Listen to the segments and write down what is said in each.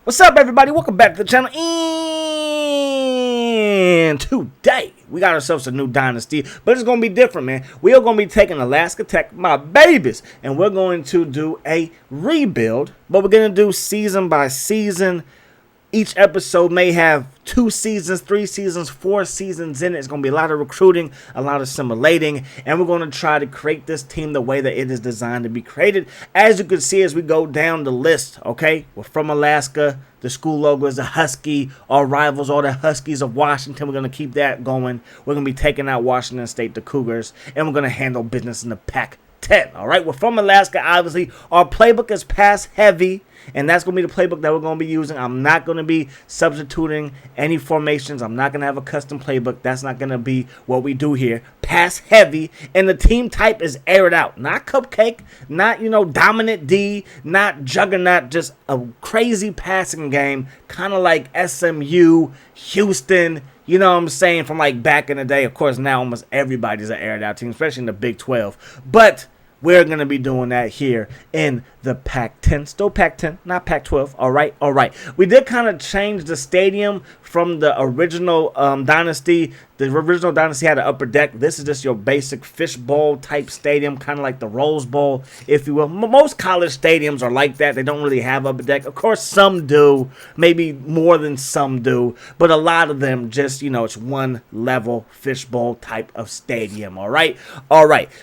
What's up, everybody? Welcome back to the channel. And today, we got ourselves a new Dynasty, but it's going to be different, man. We are going to be taking Alaska Tech, my babies, and we're going to do a rebuild, but we're going to do season by season. Each episode may have 2 seasons, 3 seasons, 4 seasons in it. It's going to be a lot of recruiting, a lot of simulating, and we're going to try to create this team the way that it is designed to be created. As you can see as we go down the list, okay, we're from Alaska. The school logo is a Husky. Our rivals are the Huskies of Washington. We're going to keep that going. We're going to be taking out Washington State, the Cougars, and we're going to handle business in the Pac-10. All right, we're from Alaska, obviously. Our playbook is pass heavy, and that's going to be the playbook that we're going to be using. I'm not going to be substituting any formations. I'm not going to have a custom playbook. That's not going to be what we do here. Pass heavy, and the team type is air it out. Not cupcake, not, dominant D, not juggernaut, just a crazy passing game, kind of like SMU, Houston, you know what I'm saying, from like back in the day. Of course, now almost everybody's an aired out team, especially in the Big 12. But we're going to be doing that here in the Pac-10. Still Pac-10, not Pac-12. All right. We did kind of change the stadium from the original Dynasty. The original Dynasty had an upper deck. This is just your basic fishbowl type stadium, kind of like the Rose Bowl, if you will. Most college stadiums are like that. They don't really have upper deck. Of course, some do. Maybe more than some do. But a lot of them just, it's one level fishbowl type of stadium. All right.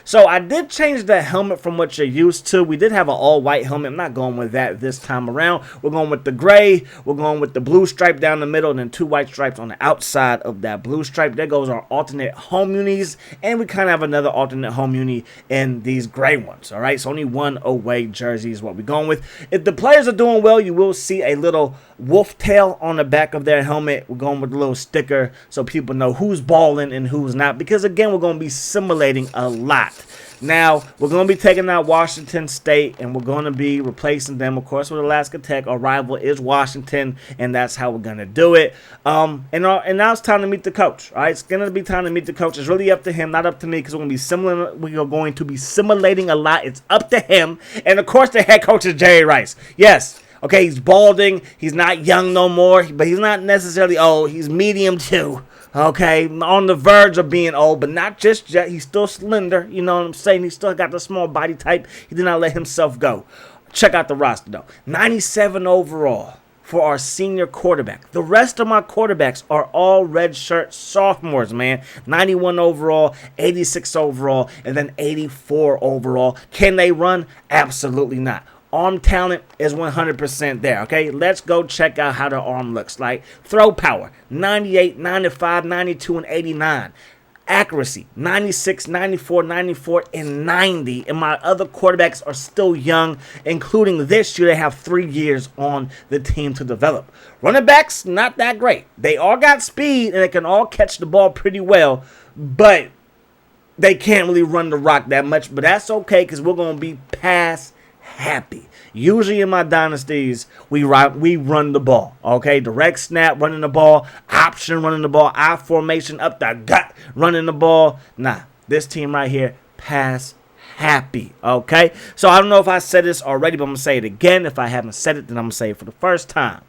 So I did change the helmet from what you're used to. We did have an all-white helmet. I'm not going with that this time around. We're going with the gray. We're going with the blue stripe down the middle and then 2 white stripes on the outside of that blue stripe. There goes our alternate home unis, and we kind of have another alternate home uni in these gray ones. All right, so only one away jersey is what we're going with. If the players are doing well, you will see a little wolf tail on the back of their helmet. We're going with a little sticker so people know who's balling and who's not, because again, we're going to be simulating a lot. Now, we're going to be taking out Washington State, and we're going to be replacing them, of course, with Alaska Tech. Our rival is Washington, and that's how we're going to do it. And now it's time to meet the coach. All right, it's going to be time to meet the coach. It's really up to him, not up to me, because we are going to be simulating a lot. It's up to him. And, of course, the head coach is Jerry Rice. Yes. Okay, he's balding. He's not young no more, but he's not necessarily old. He's medium, too. Okay, on the verge of being old, but not just yet. He's still slender, you know what I'm saying? He still got the small body type. He did not let himself go. Check out the roster, though. 97 overall for our senior quarterback. The rest of my quarterbacks are all redshirt sophomores, man. 91 overall, 86 overall, and then 84 overall. Can they run? Absolutely not. Arm talent is 100% there, okay? Let's go check out how the arm looks like. Throw power, 98, 95, 92, and 89. Accuracy, 96, 94, 94, and 90. And my other quarterbacks are still young, including this year. They have 3 years on the team to develop. Running backs, not that great. They all got speed, and they can all catch the ball pretty well, but they can't really run the rock that much. But that's okay, because we're going to be pass happy. Usually in my dynasties, we run the ball. Okay, direct snap, running the ball, option, running the ball, I formation, up the gut, running the ball. Nah, this team right here, pass happy. Okay, so I don't know if I said this already, but I'm gonna say it again. If I haven't said it, then I'm gonna say it for the first time.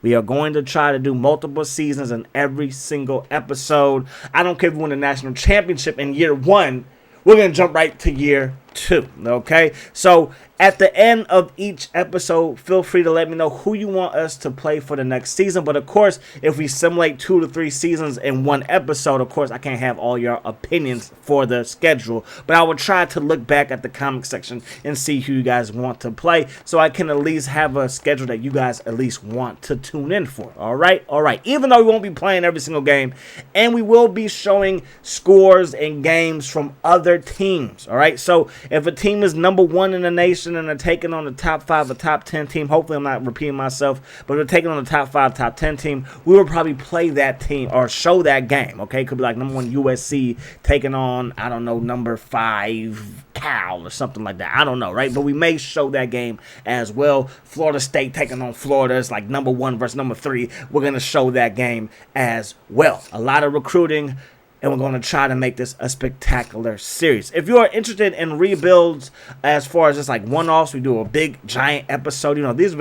We are going to try to do multiple seasons in every single episode. I don't care if we win the national championship in year 1. We're going to jump right to year 2, okay? So at the end of each episode, feel free to let me know who you want us to play for the next season. But, of course, if we simulate 2 to 3 seasons in one episode, of course, I can't have all your opinions for the schedule. But I will try to look back at the comment section and see who you guys want to play, so I can at least have a schedule that you guys at least want to tune in for, all right? Even though we won't be playing every single game, and we will be showing scores and games from other teams, all right? So if a team is number 1 in the nation and they're taking on the top 5 or top 10 team, hopefully I'm not repeating myself, but they're taking on the top 5, top 10 team, we will probably play that team or show that game, okay? Could be like number 1 USC taking on, I don't know, number 5 Cal or something like that. I don't know, right? But we may show that game as well. Florida State taking on Florida. It's like number 1 versus number 3. We're going to show that game as well. A lot of recruiting. and we're going to try to make this a spectacular series. If you are interested in rebuilds as far as just like one-offs, we do a big giant episode. You know, these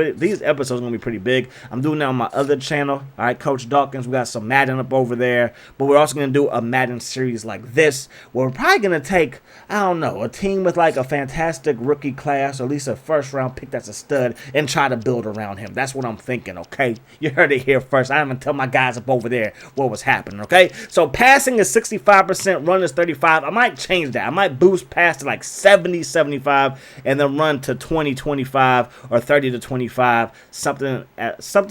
episodes are going to be pretty big. I'm doing that on my other channel. All right, Coach Dawkins, we got some Madden up over there, but we're also going to do a Madden series like this where we're probably going to take, I don't know, a team with like a fantastic rookie class, or at least a first round pick that's a stud, and try to build around him. That's what I'm thinking, okay? You heard it here first. I didn't even tell my guys up over there what was happening, okay? So passing is 65%, run is 35. I might change that. I might boost pass to like 70, 75, and then run to 20, 25, or 30 to 25, something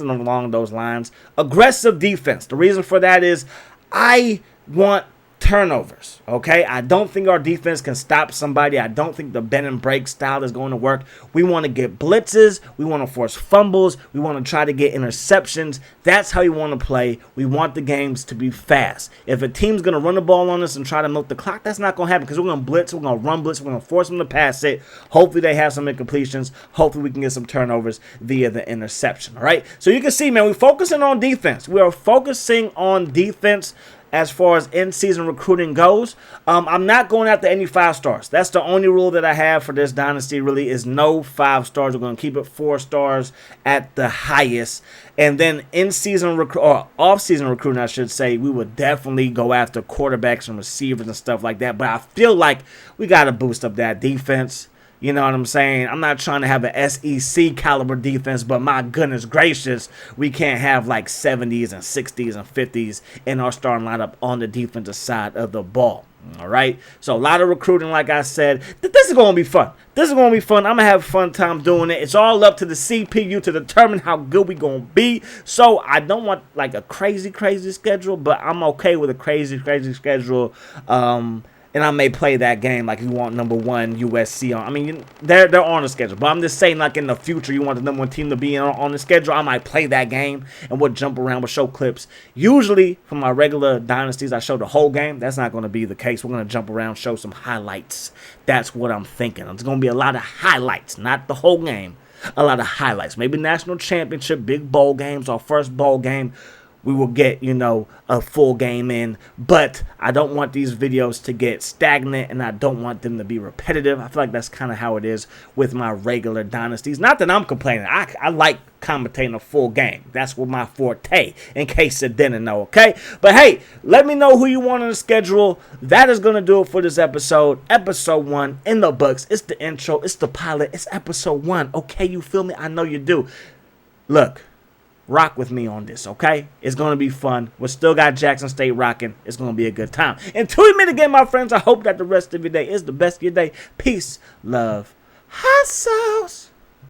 along those lines. Aggressive defense. The reason for that is I want turnovers, okay? I don't think our defense can stop somebody. I don't think the bend and break style is going to work. We want to get blitzes. We want to force fumbles. We want to try to get interceptions. That's how we want to play. We want the games to be fast. If a team's going to run the ball on us and try to milk the clock, that's not going to happen, because we're going to blitz. We're going to run blitz. We're going to force them to pass it. Hopefully they have some incompletions. Hopefully we can get some turnovers via the interception, all right? So you can see, man, we're focusing on defense. We are focusing on defense as far as in-season recruiting goes. I'm not going after any 5 stars. That's the only rule that I have for this dynasty, really, is no 5 stars. We're going to keep it 4 stars at the highest. And then in-season or off-season recruiting, I should say, we would definitely go after quarterbacks and receivers and stuff like that. But I feel like we got to boost up that defense. You know what I'm saying? I'm not trying to have an SEC caliber defense, but my goodness gracious, we can't have like 70s and 60s and 50s in our starting lineup on the defensive side of the ball. All right? So a lot of recruiting, like I said. This is going to be fun. This is going to be fun. I'm going to have a fun time doing it. It's all up to the CPU to determine how good we going to be. So I don't want like a crazy schedule, but I'm okay with a crazy schedule. And I may play that game like you want number 1 USC on. I mean, they're on the schedule. But I'm just saying, like in the future, you want the number 1 team to be on the schedule. I might play that game and we'll jump around. We'll show clips. Usually, for my regular dynasties, I show the whole game. That's not going to be the case. We're going to jump around, show some highlights. That's what I'm thinking. There's going to be a lot of highlights, not the whole game. A lot of highlights. Maybe national championship, big bowl games, our first bowl game. We will get, you know, a full game in, but I don't want these videos to get stagnant, and I don't want them to be repetitive. I feel like that's kind of how it is with my regular dynasties. Not that I'm complaining. I like commentating a full game. That's what my forte, in case you didn't know, okay? But hey, let me know who you want on the schedule. That is going to do it for this episode. Episode 1 in the books. It's the intro. It's the pilot. It's episode 1, okay? You feel me? I know you do. Look. Rock with me on this, okay? It's going to be fun. We still got Jackson State rocking. It's going to be a good time. Until we meet again, my friends, I hope that the rest of your day is the best of your day. Peace, love, hot sauce.